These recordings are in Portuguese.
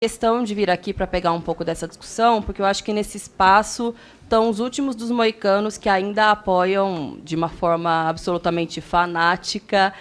questão de vir aqui para pegar um pouco dessa discussão, porque eu acho que nesse espaço estão os últimos dos moicanos que ainda apoiam, de uma forma absolutamente fanática,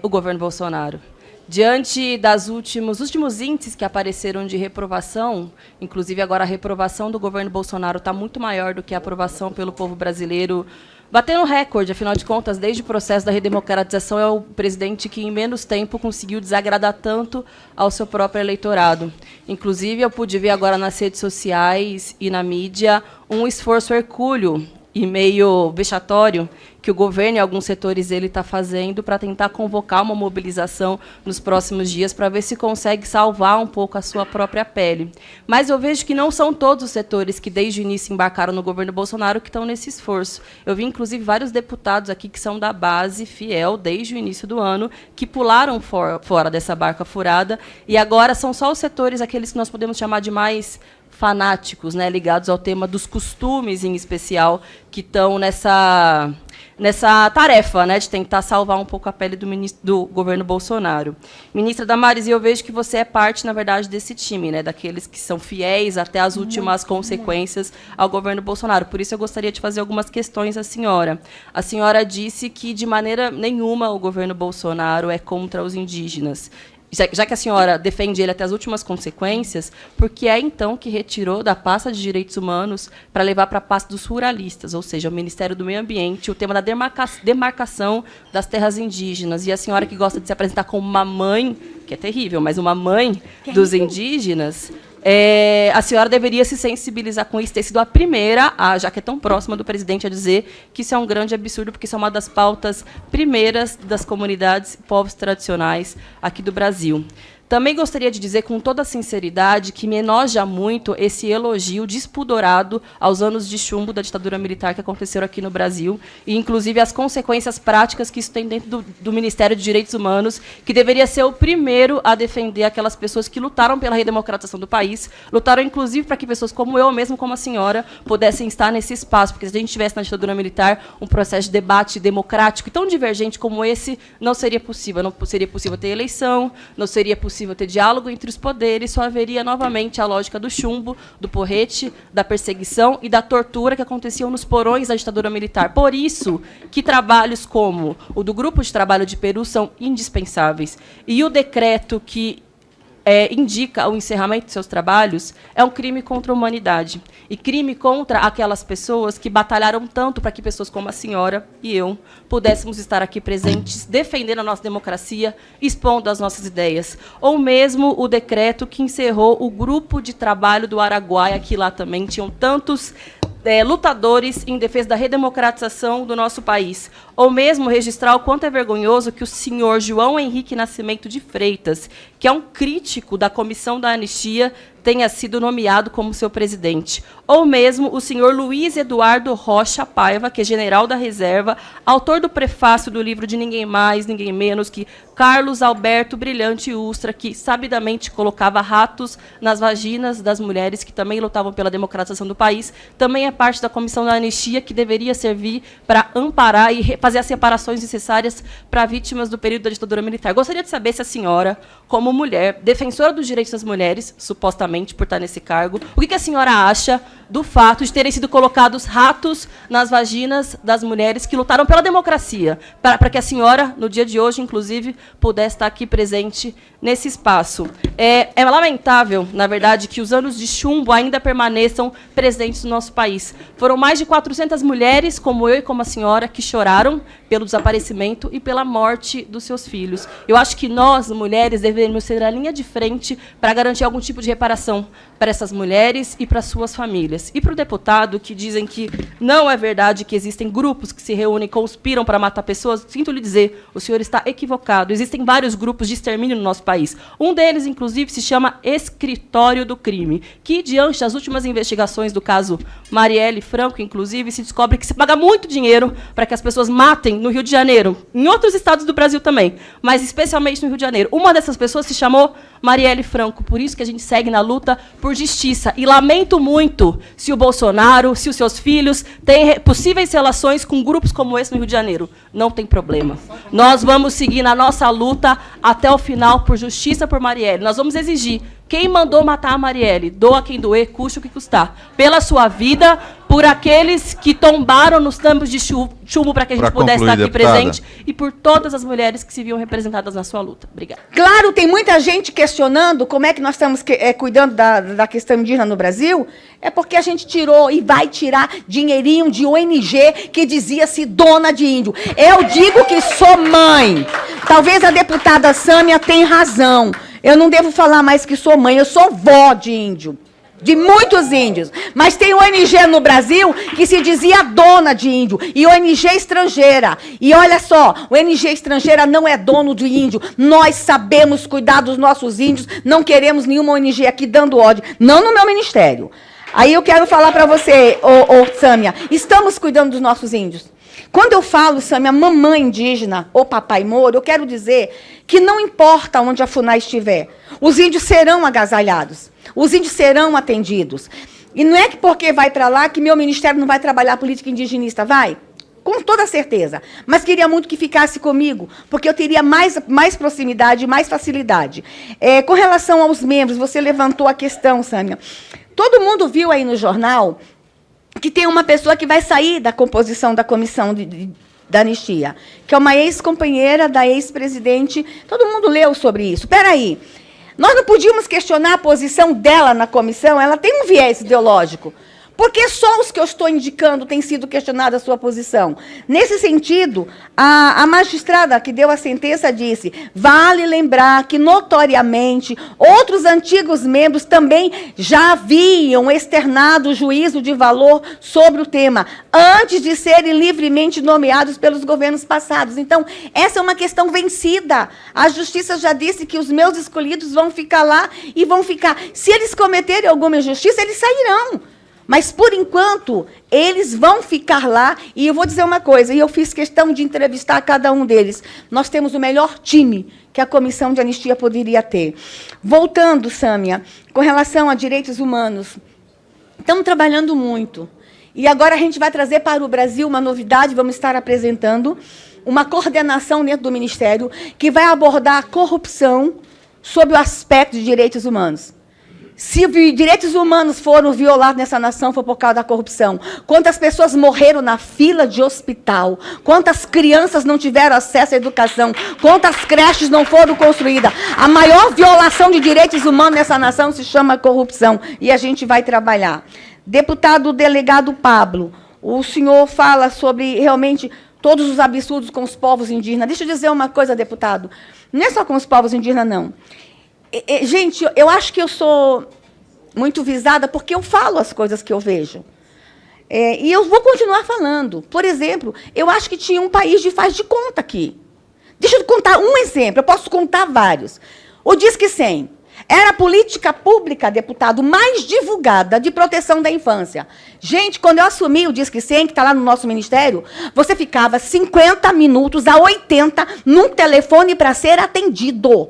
o governo Bolsonaro. Diante dos últimos índices que apareceram de reprovação, inclusive agora a reprovação do governo Bolsonaro está muito maior do que a aprovação pelo povo brasileiro, batendo recorde, afinal de contas, desde o processo da redemocratização, é o presidente que, em menos tempo, conseguiu desagradar tanto ao seu próprio eleitorado. Inclusive, eu pude ver agora nas redes sociais e na mídia um esforço hercúleo e meio vexatório que o governo e alguns setores dele está fazendo para tentar convocar uma mobilização nos próximos dias para ver se consegue salvar um pouco a sua própria pele. Mas eu vejo que não são todos os setores que desde o início embarcaram no governo Bolsonaro que estão nesse esforço. Eu vi, inclusive, vários deputados aqui que são da base fiel desde o início do ano, que pularam fora dessa barca furada, e agora são só os setores, aqueles que nós podemos chamar de mais fanáticos, né, ligados ao tema dos costumes, em especial, que estão nessa tarefa, né, de tentar salvar um pouco a pele do governo Bolsonaro. Ministra Damares, eu vejo que você é parte, na verdade, desse time, né, daqueles que são fiéis até as últimas consequências ao governo Bolsonaro. Por isso, eu gostaria de fazer algumas questões à senhora. A senhora disse que, de maneira nenhuma, o governo Bolsonaro é contra os indígenas. Já que a senhora defende ele até as últimas consequências, por que é, então, que retirou da pasta de Direitos Humanos para levar para a pasta dos ruralistas, ou seja, o Ministério do Meio Ambiente, o tema da demarcação das terras indígenas? E a senhora que gosta de se apresentar como uma mãe, que é terrível, mas uma mãe dos indígenas, a senhora deveria se sensibilizar com isso, ter sido a primeira, já que é tão próxima do presidente, a dizer que isso é um grande absurdo, porque isso é uma das pautas primeiras das comunidades e povos tradicionais aqui do Brasil. Também gostaria de dizer, com toda a sinceridade, que me enoja muito esse elogio despudorado aos anos de chumbo da ditadura militar que aconteceram aqui no Brasil, e, inclusive, as consequências práticas que isso tem dentro do Ministério de Direitos Humanos, que deveria ser o primeiro a defender aquelas pessoas que lutaram pela redemocratização do país, lutaram, inclusive, para que pessoas como eu, mesmo como a senhora, pudessem estar nesse espaço, porque se a gente tivesse na ditadura militar um processo de debate democrático e tão divergente como esse, não seria possível. Não seria possível ter eleição, não seria possível ter diálogo entre os poderes, só haveria novamente a lógica do chumbo, do porrete, da perseguição e da tortura que aconteciam nos porões da ditadura militar. Por isso que trabalhos como o do Grupo de Trabalho de Peru são indispensáveis. E o decreto que indica o encerramento de seus trabalhos é um crime contra a humanidade. E crime contra aquelas pessoas que batalharam tanto para que pessoas como a senhora e eu pudéssemos estar aqui presentes, defendendo a nossa democracia, expondo as nossas ideias. Ou mesmo o decreto que encerrou o Grupo de Trabalho do Araguaia, que lá também tinham tantos lutadores em defesa da redemocratização do nosso país. Ou mesmo registrar o quanto é vergonhoso que o senhor João Henrique Nascimento de Freitas, que é um crítico da Comissão da Anistia, tenha sido nomeado como seu presidente. Ou mesmo o senhor Luiz Eduardo Rocha Paiva, que é general da reserva, autor do prefácio do livro de ninguém mais, ninguém menos que Carlos Alberto Brilhante Ustra, que sabidamente colocava ratos nas vaginas das mulheres que também lutavam pela democratização do país, também é parte da Comissão da Anistia, que deveria servir para amparar e fazer as reparações necessárias para vítimas do período da ditadura militar. Gostaria de saber se a senhora, como mulher, defensora dos direitos das mulheres, supostamente por estar nesse cargo, o que a senhora acha do fato de terem sido colocados ratos nas vaginas das mulheres que lutaram pela democracia, para que a senhora, no dia de hoje, inclusive, pudesse estar aqui presente nesse espaço. É lamentável, na verdade, que os anos de chumbo ainda permaneçam presentes no nosso país. Foram mais de 400 mulheres, como eu e como a senhora, que choraram pelo desaparecimento e pela morte dos seus filhos. Eu acho que nós, mulheres, devemos ser a linha de frente para garantir algum tipo de reparação para essas mulheres e para suas famílias. E para o deputado que dizem que não é verdade que existem grupos que se reúnem e conspiram para matar pessoas, sinto lhe dizer, o senhor está equivocado. Existem vários grupos de extermínio no nosso país. Um deles, inclusive, se chama Escritório do Crime, que, diante das últimas investigações do caso Marielle Franco, inclusive, se descobre que se paga muito dinheiro para que as pessoas matem no Rio de Janeiro, em outros estados do Brasil também, mas especialmente no Rio de Janeiro. Uma dessas pessoas se chamou Marielle Franco, por isso que a gente segue na luta por justiça. E lamento muito se o Bolsonaro, se os seus filhos têm possíveis relações com grupos como esse no Rio de Janeiro. Não tem problema. Nós vamos seguir na nossa luta até o final por justiça por Marielle. Nós vamos exigir Quem mandou matar a Marielle? Doa quem doer, custe o que custar. Pela sua vida, por aqueles que tombaram nos tambos de chumbo para que a gente pudesse estar aqui presente e por todas as mulheres que se viam representadas na sua luta. Obrigada. Claro, tem muita gente questionando como é que nós estamos cuidando da questão indígena no Brasil. É porque a gente tirou e vai tirar dinheirinho de ONG que dizia-se dona de índio. Eu digo que sou mãe. Talvez a deputada Sâmia tenha razão. Eu não devo falar mais que sou mãe, eu sou vó de índio, de muitos índios. Mas tem ONG no Brasil que se dizia dona de índio, e ONG estrangeira. E olha só, ONG estrangeira não é dono de índio. Nós sabemos cuidar dos nossos índios, não queremos nenhuma ONG aqui dando ódio, não no meu ministério. Aí eu quero falar para você, Sâmia, estamos cuidando dos nossos índios. Quando eu falo, Sâmia, mamãe indígena ou papai Moro, eu quero dizer que não importa onde a FUNAI estiver, os índios serão agasalhados, os índios serão atendidos. E não é que porque vai para lá que meu ministério não vai trabalhar política indigenista, vai? Com toda certeza. Mas queria muito que ficasse comigo, porque eu teria mais proximidade, mais facilidade. Com relação aos membros, você levantou a questão, Sâmia. Todo mundo viu aí no jornal que tem uma pessoa que vai sair da composição da comissão da anistia, que é uma ex-companheira da ex-presidente. Todo mundo leu sobre isso. Espera aí. Nós não podíamos questionar a posição dela na comissão, ela tem um viés ideológico. Porque só os que eu estou indicando têm sido questionada a sua posição. Nesse sentido, a magistrada que deu a sentença disse: vale lembrar que, notoriamente, outros antigos membros também já haviam externado juízo de valor sobre o tema, antes de serem livremente nomeados pelos governos passados. Então, essa é uma questão vencida. A justiça já disse que os meus escolhidos vão ficar lá e vão ficar. Se eles cometerem alguma injustiça, eles sairão. Mas, por enquanto, eles vão ficar lá. E eu vou dizer uma coisa, e eu fiz questão de entrevistar cada um deles. Nós temos o melhor time que a Comissão de Anistia poderia ter. Voltando, Sâmia, com relação a direitos humanos, estamos trabalhando muito. E agora a gente vai trazer para o Brasil uma novidade, vamos estar apresentando uma coordenação dentro do Ministério que vai abordar a corrupção sob o aspecto de direitos humanos. Se os direitos humanos foram violados nessa nação, foi por causa da corrupção. Quantas pessoas morreram na fila de hospital? Quantas crianças não tiveram acesso à educação? Quantas creches não foram construídas? A maior violação de direitos humanos nessa nação se chama corrupção. E a gente vai trabalhar. Deputado delegado Pablo, o senhor fala sobre, realmente, todos os absurdos com os povos indígenas. Deixa eu dizer uma coisa, deputado. Não é só com os povos indígenas, não. Gente, eu acho que eu sou muito visada porque eu falo as coisas que eu vejo. E eu vou continuar falando. Por exemplo, eu acho que tinha um país de faz de conta aqui. Deixa eu contar um exemplo, eu posso contar vários. O Disque 100 era a política pública, deputado, mais divulgada de proteção da infância. Gente, quando eu assumi o Disque 100, que está lá no nosso ministério, você ficava 50 minutos a 80 num telefone para ser atendido.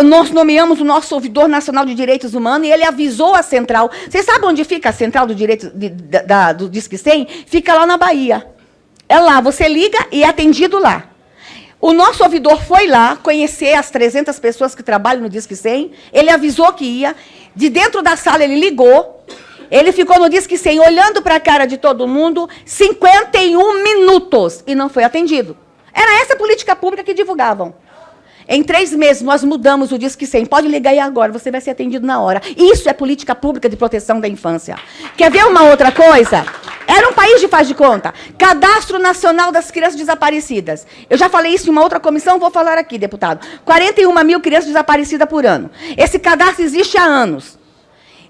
Nós nomeamos o nosso ouvidor nacional de direitos humanos e ele avisou a central. Vocês sabem onde fica a central do Disque 100? Fica lá na Bahia. É lá, você liga e é atendido lá. O nosso ouvidor foi lá conhecer as 300 pessoas que trabalham no Disque 100. Ele avisou que ia. De dentro da sala, ele ligou. Ele ficou no Disque 100 olhando para a cara de todo mundo 51 minutos e não foi atendido. Era essa a política pública que divulgavam. Em 3 meses, nós mudamos o Disque 100. Pode ligar aí agora, você vai ser atendido na hora. Isso é política pública de proteção da infância. Quer ver uma outra coisa? Era um país de faz de conta. Cadastro Nacional das Crianças Desaparecidas. Eu já falei isso em uma outra comissão, vou falar aqui, deputado. 41 mil crianças desaparecidas por ano. Esse cadastro existe há anos.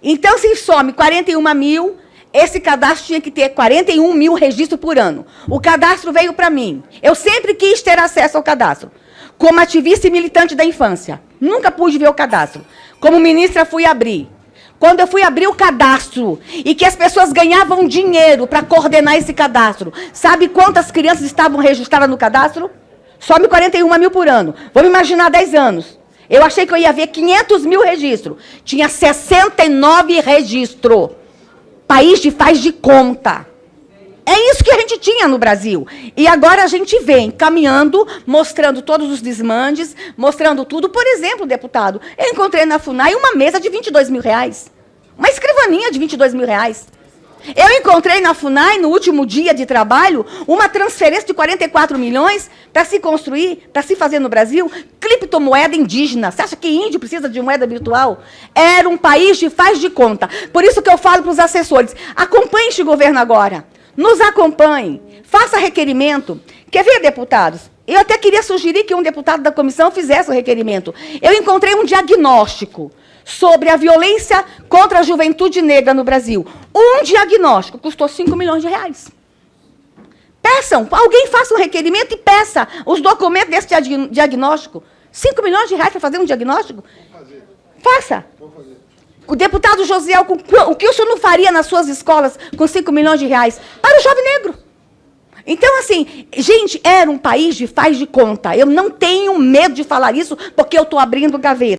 Então, se some 41 mil, esse cadastro tinha que ter 41 mil registros por ano. O cadastro veio para mim. Eu sempre quis ter acesso ao cadastro. Como ativista e militante da infância. Nunca pude ver o cadastro. Como ministra, fui abrir. Quando eu fui abrir o cadastro e que as pessoas ganhavam dinheiro para coordenar esse cadastro, sabe quantas crianças estavam registradas no cadastro? Some 41 mil por ano. Vamos imaginar 10 anos. Eu achei que eu ia ver 500 mil registros. Tinha 69 registros. País de faz de conta. É isso que a gente tinha no Brasil. E agora a gente vem caminhando, mostrando todos os desmandes, mostrando tudo. Por exemplo, deputado, eu encontrei na FUNAI uma mesa de R$22 mil. Uma escrivaninha de R$22 mil. Eu encontrei na FUNAI, no último dia de trabalho, uma transferência de 44 milhões para se construir, para se fazer no Brasil, criptomoeda indígena. Você acha que índio precisa de moeda virtual? Era um país de faz de conta. Por isso que eu falo para os assessores, acompanhe este governo agora. Nos acompanhe, faça requerimento. Quer ver, deputados? Eu até queria sugerir que um deputado da comissão fizesse o requerimento. Eu encontrei um diagnóstico sobre a violência contra a juventude negra no Brasil. Um diagnóstico custou R$5 milhões. Peçam, alguém faça um requerimento e peça os documentos desse diagnóstico. R$5 milhões para fazer um diagnóstico? Faça. O deputado Josiel, o que o senhor não faria nas suas escolas com R$5 milhões para o jovem negro? Então, assim, gente, era um país de faz de conta. Eu não tenho medo de falar isso, porque eu estou abrindo gaveta.